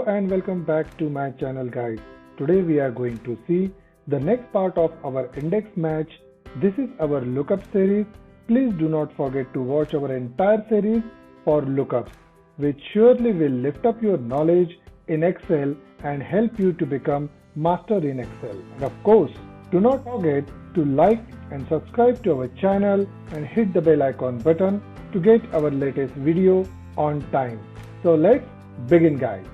and welcome back to my channel guys. Today we are going to see the next part of our index match. This is our lookup series. Please do not forget to watch our entire series for lookups, which surely will lift up your knowledge in Excel and help you to become master in Excel. And of course, do not forget to like and subscribe to our channel and hit the bell icon button to get our latest video on time. So let's begin guys.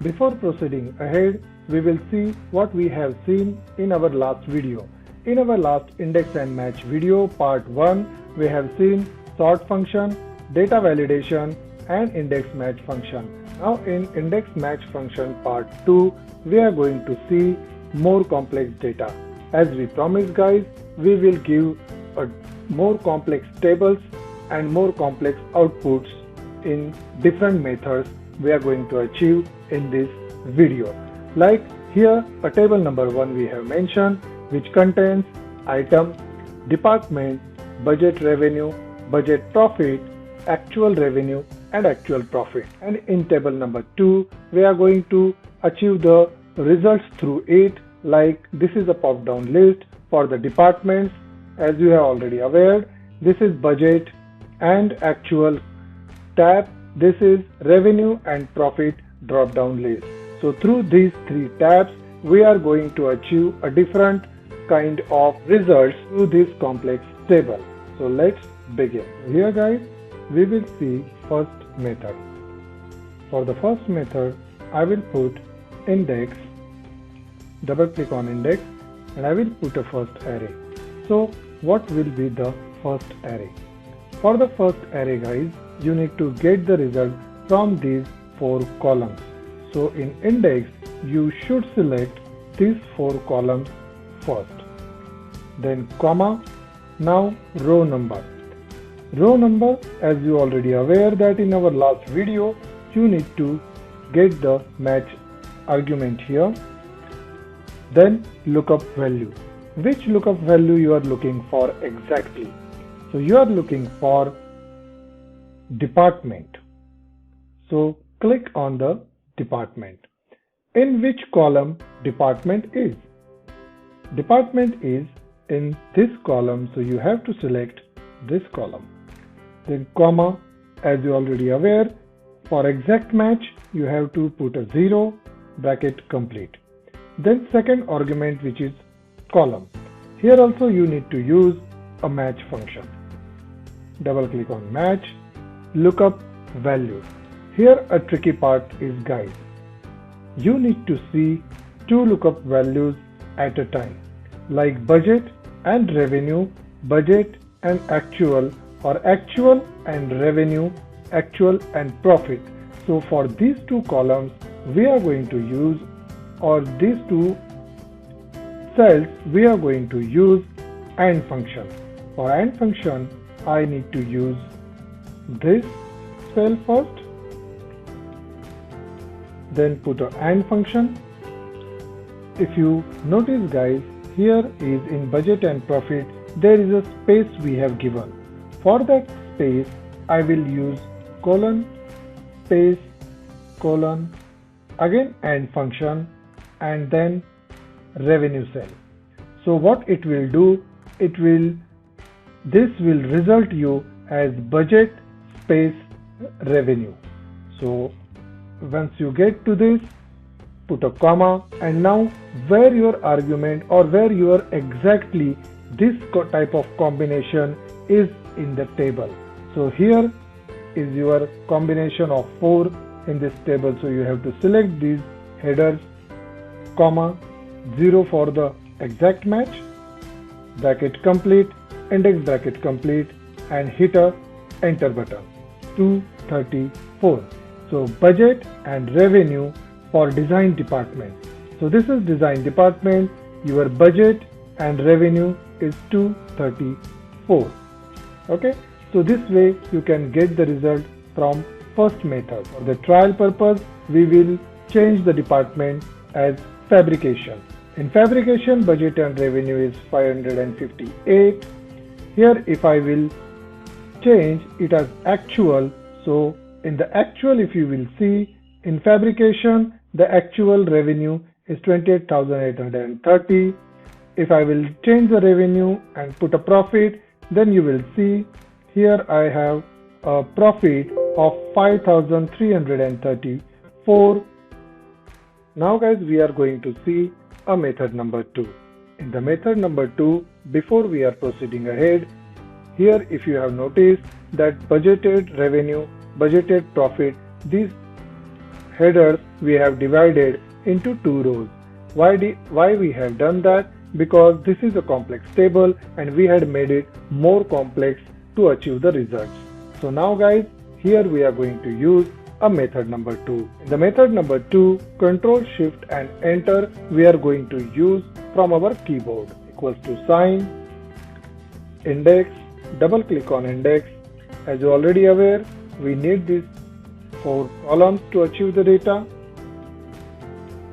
Before proceeding ahead, we will see what we have seen in our last video. In our last index and match video part 1, we have seen sort function, data validation and index match function. Now in index match function part 2, we are going to see more complex data. As we promised guys, we will give more complex tables and more complex outputs in different methods we are going to achieve in this video. Like here, a table number 1 we have mentioned, which contains item, department, budget revenue, budget profit, actual revenue and actual profit. And in table number 2, we are going to achieve the results through it. Like this is a pop down list for the departments. As you are already aware, this is budget and actual tab. This is revenue and profit drop down list. So through these 3 tabs, we are going to achieve a different kind of results through this complex table. So let's begin. Here guys, we will see first method. For the first method, I will put index, double click on index, and I will put a first array. So what will be the first array? For the first array guys, you need to get the result from these 4 columns. So in index, you should select these 4 columns first. Then comma, now row number. Row number, as you already aware that in our last video, you need to get the match argument here. Then lookup value. Which lookup value you are looking for exactly? So you are looking for department. So click on the department. In which column department is? Department is in this column, so you have to select this column. Then comma, as you already aware, for exact match you have to put a 0, bracket complete. Then second argument, which is column. Here also you need to use a match function. Double click on match, lookup value. Here a tricky part is guys, you need to see 2 lookup values at a time, like budget and revenue, budget and actual, or actual and revenue, actual and profit. So for these 2 columns we are going to use, or these 2 cells we are going to use AND function. For AND function, I need to use this cell first, then put an AND function. If you notice guys, here is in budget and profit, there is a space we have given. For that space, I will use colon, space, colon, again AND function, and then revenue cell. So what it will do, this will result you as budget space revenue. So once you get to this, put a comma, and now where your argument or where your exactly this type of combination is in the table. So here is your combination of 4 in this table. So you have to select these headers, comma, 0 for the exact match, bracket complete, index bracket complete, and hit a enter button. 234. So budget and revenue for design department. So this is design department, your budget and revenue is 234. Okay, so this way you can get the result from first method. For the trial purpose, we will change the department as fabrication. In fabrication, budget and revenue is 558. Here if I will change it as actual, so in the actual, if you will see, in fabrication The actual revenue is 28,830. If I will change the revenue and put a profit, then you will see here I have a profit of 5,334. Now guys, we are going to see a method number 2. In the method number 2, before we are proceeding ahead, here if you have noticed that budgeted revenue, budgeted profit, these headers we have divided into 2 rows. Why we have done that? Because this is a complex table and we had made it more complex to achieve the results. So now guys, here we are going to use a method number 2. In the method number 2, Control Shift and Enter we are going to use from our keyboard. Equals to sign, index, double click on index. As you already aware, we need these 4 columns to achieve the data.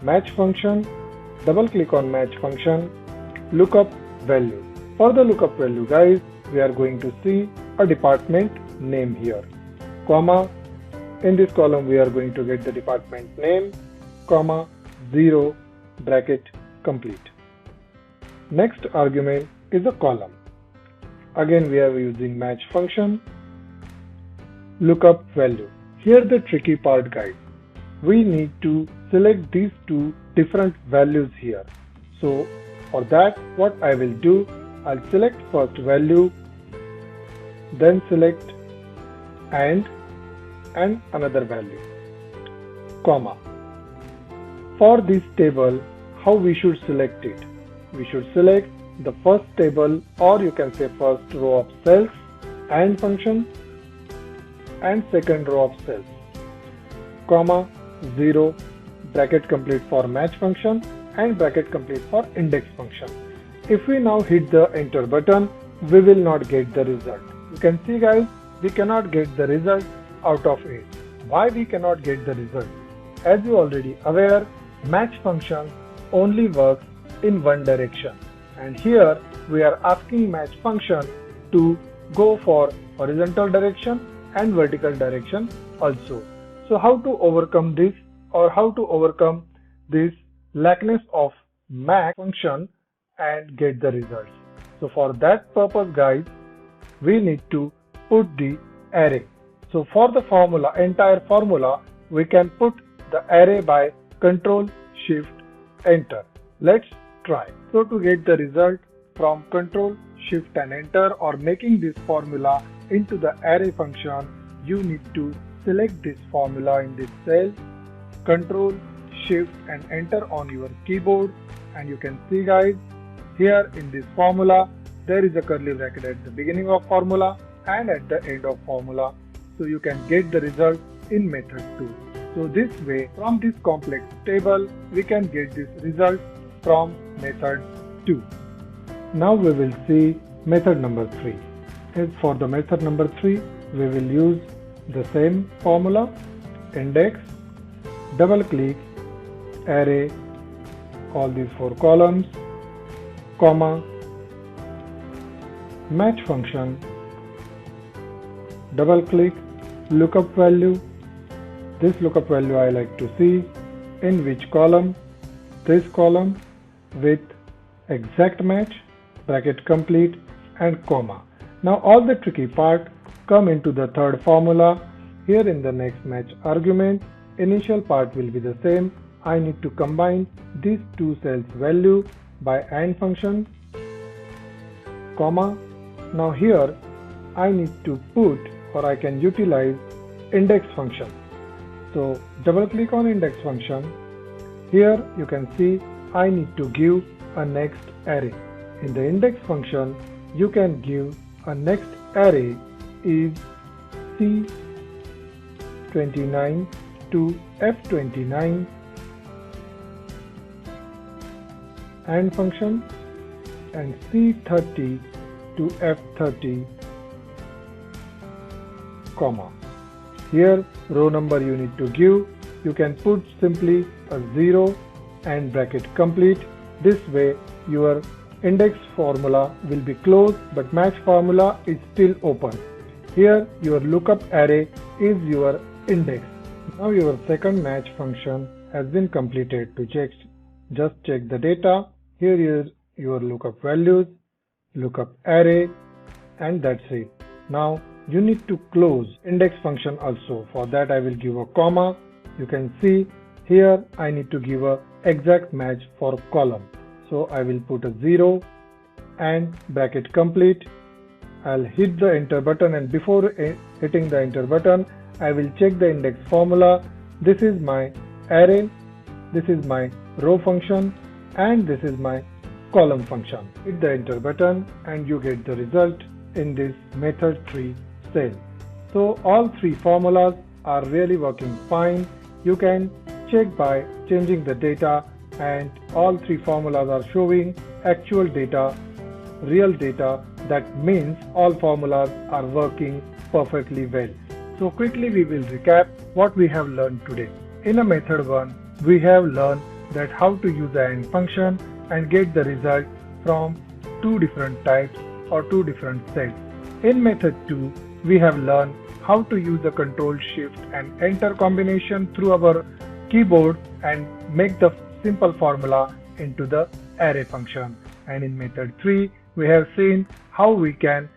Match function, double click on match function, lookup value. For the lookup value guys, we are going to see a department name here, comma, in this column we are going to get the department name, comma, 0, bracket, complete. Next argument is a column. Again we are using match function, lookup value. Here the tricky part guys, we need to select these 2 different values here. So for that what I will do, I'll select first value, then select and another value, comma. For this table, how we should select it? We should select the first table, or you can say first row of cells, and function, and second row of cells, comma, 0, bracket complete for match function and bracket complete for index function. If we now hit the enter button, we will not get the result. You can see guys, we cannot get the result out of it. Why we cannot get the result? As you already aware, match function only works in one direction, and here we are asking match function to go for horizontal direction and vertical direction also. So how to overcome this, or how to overcome this lackness of match function and get the results? So for that purpose guys, we need to put the array. So for the formula, entire formula, we can put the array by Control Shift Enter. Let's try. So to get the result from Control Shift and Enter, or making this formula into the array function, you need to select this formula in this cell, Control Shift and Enter on your keyboard, and you can see guys, here in this formula there is a curly bracket at the beginning of formula and at the end of formula. So you can get the result in method 2. So this way, from this complex table, we can get this result from method 2. Now we will see method number 3. As for the method number 3, we will use the same formula, index, double click, array, all these 4 columns, comma, match function, double click, lookup value. This lookup value I like to see in which column? This column with exact match, bracket complete, and comma. Now all the tricky part come into the third formula. Here in the next match argument, initial part will be the same. I need to combine these 2 cells value by AND function, comma. Now here I need to put, or I can utilize, index function. So double click on index function. Here you can see I need to give a next array. In the index function, you can give a next array is C29 to F29, AND function, and C30 to F30, comma. Here row number you need to give, you can put simply a 0 and bracket complete. This way your index formula will be closed but match formula is still open. Here your lookup array is your index. Now your second match function has been completed. To check, just check the data. Here is your lookup values, lookup array, and that's it. Now you need to close index function also. For that I will give a comma. You can see here I need to give a exact match for column. So I will put a 0 and bracket complete. I'll hit the enter button, and before hitting the enter button I will check the index formula. This is my array, this is my row function, and this is my column function. Hit the enter button and you get the result in this method tree cell. So all three formulas are really working fine. You can check by changing the data, and all three formulas are showing actual data, real data. That means all formulas are working perfectly well. So quickly we will recap what we have learned today. In a method 1, we have learned that how to use the AND function and get the result from two different types or two different sets. In method 2, we have learned how to use the Control Shift and Enter combination through our keyboard and make the simple formula into the array function. And in method 3, we have seen how we can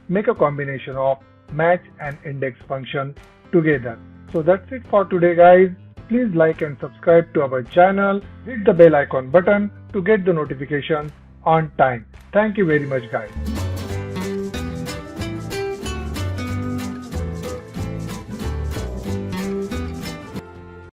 make a combination of match and index function together. So that's it for today, guys. Please like and subscribe to our channel. Hit the bell icon button to get the notifications on time. Thank you very much, guys.